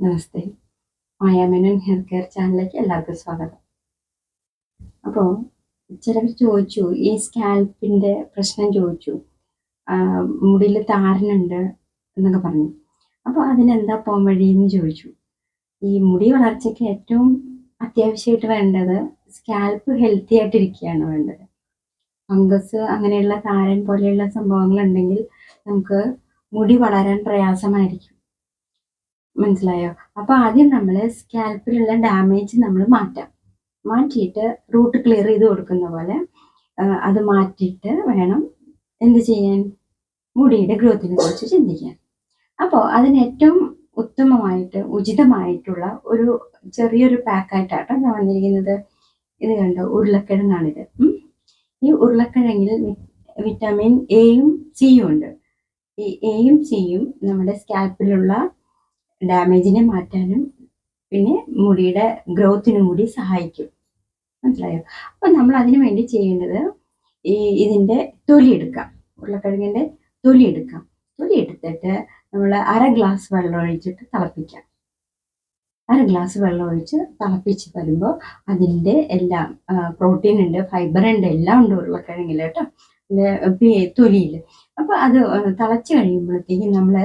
നമസ്തേ. മായാമേനോൻ hair care ചാനലിലേക്ക് എല്ലാവർക്കും സ്വാഗതം. അപ്പോൾ ചിലർ ചോദിച്ചു, ഈ സ്കാൽപ്പിൻ്റെ പ്രശ്നം ചോദിച്ചു, മുടിയിൽ താരനുണ്ട് എന്നൊക്കെ പറഞ്ഞു. അപ്പോൾ അതിനെന്താ പോകാൻ വഴിയെന്ന് ചോദിച്ചു. ഈ മുടി വളർച്ചയ്ക്ക് ഏറ്റവും അത്യാവശ്യമായിട്ട് വേണ്ടത് സ്കാൽപ്പ് ഹെൽത്തി ആയിട്ടിരിക്കുകയാണ് വേണ്ടത്. ഫംഗസ് അങ്ങനെയുള്ള താരൻ പോലെയുള്ള സംഭവങ്ങളുണ്ടെങ്കിൽ നമുക്ക് മുടി വളരാൻ പ്രയാസമായിരിക്കും. മനസ്സിലായോ? അപ്പോൾ ആദ്യം നമ്മൾ സ്കാൽപ്പിലുള്ള ഡാമേജ് നമ്മൾ മാറ്റിയിട്ട് റൂട്ട് ക്ലിയർ ചെയ്ത് കൊടുക്കുന്ന പോലെ അത് മാറ്റിയിട്ട് വേണം എന്ത് ചെയ്യാൻ, മുടിയുടെ ഗ്രോത്തിനെ കുറിച്ച് ചിന്തിക്കാൻ. അപ്പോൾ അതിന് ഏറ്റവും ഉചിതമായിട്ടുള്ള ഒരു ചെറിയൊരു പാക്കായിട്ടാണ് ഞാൻ വന്നിരിക്കുന്നത്. ഇത് കണ്ടോ, ഉരുളക്കിഴങ്ങാണിത്. ഈ ഉരുളക്കിഴങ്ങിൽ വിറ്റാമിൻ എയും സിയും ഉണ്ട്. ഈ എയും സിയും നമ്മുടെ സ്കാൽപ്പിലുള്ള ഡാമേജിനെ മാറ്റാനും പിന്നെ മുടിയുടെ ഗ്രോത്തിനും കൂടി സഹായിക്കും. മനസ്സിലായോ? അപ്പം നമ്മൾ അതിനു വേണ്ടി ചെയ്യേണ്ടത് ഇതിൻ്റെ തൊലി എടുക്കാം. ഉരുളക്കിഴങ്ങിൻ്റെ തൊലി എടുക്കാം. തൊലി എടുത്തിട്ട് നമ്മൾ 1/2 ഗ്ലാസ് വെള്ളം ഒഴിച്ചിട്ട് തിളപ്പിക്കാം. 1/2 ഗ്ലാസ് വെള്ളം ഒഴിച്ച് തിളപ്പിച്ച് വരുമ്പോൾ അതിൻ്റെ എല്ലാം പ്രോട്ടീൻ ഉണ്ട്, ഫൈബർ ഉണ്ട്, എല്ലാം ഉണ്ട് ഉരുളക്കിഴങ്ങിൽ കേട്ടോ, തൊലിയിൽ. അപ്പോൾ അത് തിളച്ച് കഴിയുമ്പോഴത്തേക്കും നമ്മൾ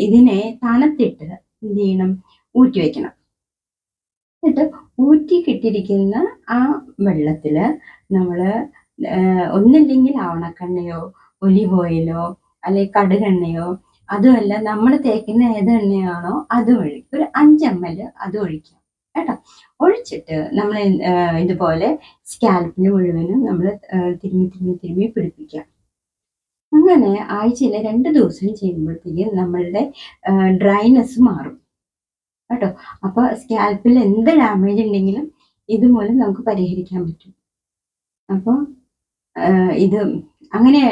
ഇതിനെ തണുത്തിട്ട് എന്ത് ചെയ്യണം, ഊറ്റി വെക്കണം. എന്നിട്ട് ഊറ്റി കിട്ടിയിരിക്കുന്ന ആ വെള്ളത്തിൽ നമ്മൾ ഒന്നില്ലെങ്കിൽ ആവണക്കെണ്ണയോ ഒലിവ് ഓയിലോ അല്ലെങ്കിൽ കടുകെണ്ണയോ, അതുമല്ല നമ്മൾ തേക്കുന്ന ഏത് എണ്ണയാണോ അത് ഒരു 5 ml അത് ഒഴിക്കാം കേട്ടോ. ഒഴിച്ചിട്ട് നമ്മൾ ഇതുപോലെ സ്കാൽപ്പിന് മുഴുവനും നമ്മൾ തിരുമ്മി പിടിപ്പിക്കാം. അങ്ങനെ ആഴ്ചയിൽ 2 ദിവസം ചെയ്യുമ്പോഴത്തേക്കും നമ്മളുടെ ഡ്രൈനെസ് മാറും കേട്ടോ. അപ്പോൾ സ്കാൽപ്പിൽ എന്ത് ഡാമേജ് ഉണ്ടെങ്കിലും ഇതുമൂലം നമുക്ക് പരിഹരിക്കാൻ പറ്റും. അപ്പോൾ ഇത് അങ്ങനെ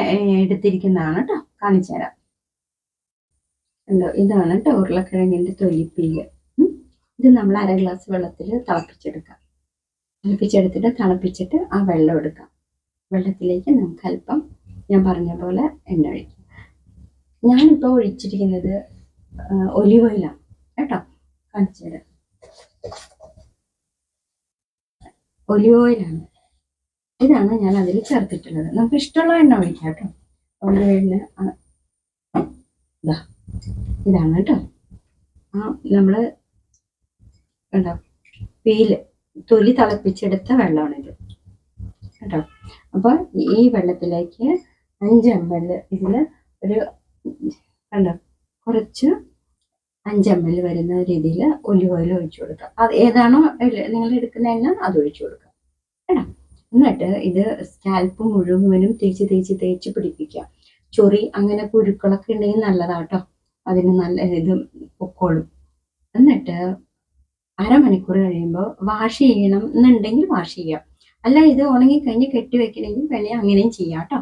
എടുത്തിരിക്കുന്നതാണ് കേട്ടോ, കാണിച്ചു തരാം. ഉണ്ടോ, ഇതാണ് കേട്ടോ ഉരുളക്കിഴങ്ങിൻ്റെ തൊലിപ്പീല്. ഇത് നമ്മൾ 1/2 ഗ്ലാസ് വെള്ളത്തിൽ തിളപ്പിച്ചെടുത്തിട്ട് തണുപ്പിച്ചിട്ട് ആ വെള്ളം എടുക്കാം. വെള്ളത്തിലേക്ക് നമുക്ക് അല്പം ഞാൻ പറഞ്ഞ പോലെ എണ്ണ ഒഴിക്കും. ഞാനിപ്പോൾ ഒഴിച്ചിരിക്കുന്നത് ഒലിവ് ഓയിലാണ് കേട്ടോ, കാണിച്ചു തരാം. ഒലിവ് ഓയിലാണ്, ഇതാണ് ഞാൻ അതിൽ ചേർത്തിട്ടുള്ളത്. നമുക്ക് ഇഷ്ടമുള്ള എണ്ണ ഒഴിക്കാം കേട്ടോ. ഒലിവ് ഓയിലിന് ഇതാണ് കേട്ടോ. നമ്മൾ കേട്ടോ തൊലി തിളപ്പിച്ചെടുത്ത വെള്ളമാണിത് കേട്ടോ. അപ്പോൾ ഈ വെള്ളത്തിലേക്ക് 5 ml ഇതിൽ ഒരു കണ്ടോ കുറച്ച് 5 ml വരുന്ന രീതിയിൽ ഒലിവ് ഓയിൽ ഒഴിച്ചു കൊടുക്കുക. അത് ഏതാണോ നിങ്ങൾ എടുക്കുന്ന എണ്ണ അത് ഒഴിച്ചു കൊടുക്കുക കേട്ടോ. എന്നിട്ട് ഇത് സ്കാൽപ്പ് മുഴുവനും തേച്ച് പിടിപ്പിക്കുക. ചൊറി അങ്ങനെ കുരുക്കളൊക്കെ ഉണ്ടെങ്കിൽ നല്ലതാട്ടോ, അതിന് നല്ല ഇത് പൊക്കോളും. എന്നിട്ട് 1/2 മണിക്കൂർ കഴിയുമ്പോൾ വാഷ് ചെയ്യണം എന്നുണ്ടെങ്കിൽ വാഷ് ചെയ്യാം. അല്ല, ഇത് ഉണങ്ങിക്കഴിഞ്ഞ് കെട്ടിവെക്കണമെങ്കിൽ വേണമെങ്കിൽ അങ്ങനെയും ചെയ്യാം കേട്ടോ.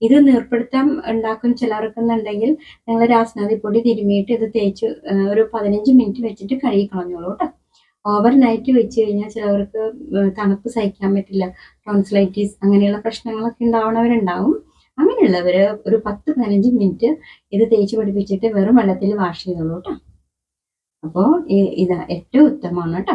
ഇത് നീർപ്പിടുത്തം ഉണ്ടാക്കും ചിലർക്കുന്നുണ്ടെങ്കിൽ നിങ്ങൾ രാസനാദിപ്പൊടി തിരുമിയിട്ട് ഇത് തേച്ച് ഒരു 15 മിനിറ്റ് വെച്ചിട്ട് കഴുകി കളഞ്ഞോളൂ കേട്ടോ. ഓവർ നൈറ്റ് വെച്ച് കഴിഞ്ഞാൽ ചിലവർക്ക് തണുപ്പ് സഹിക്കാൻ പറ്റില്ല, ടോൺസിലൈറ്റിസ് അങ്ങനെയുള്ള പ്രശ്നങ്ങളൊക്കെ ഉണ്ടാവുന്നവരുണ്ടാവും. അങ്ങനെയുള്ളവർ ഒരു 10-15 മിനിറ്റ് ഇത് തേച്ച് പിടിപ്പിച്ചിട്ട് വെറും വെള്ളത്തിൽ വാഷ് ചെയ്തോളൂ കേട്ടോ. അപ്പോൾ ഇതാ ഏറ്റവും ഉത്തമമാണ് കേട്ടോ.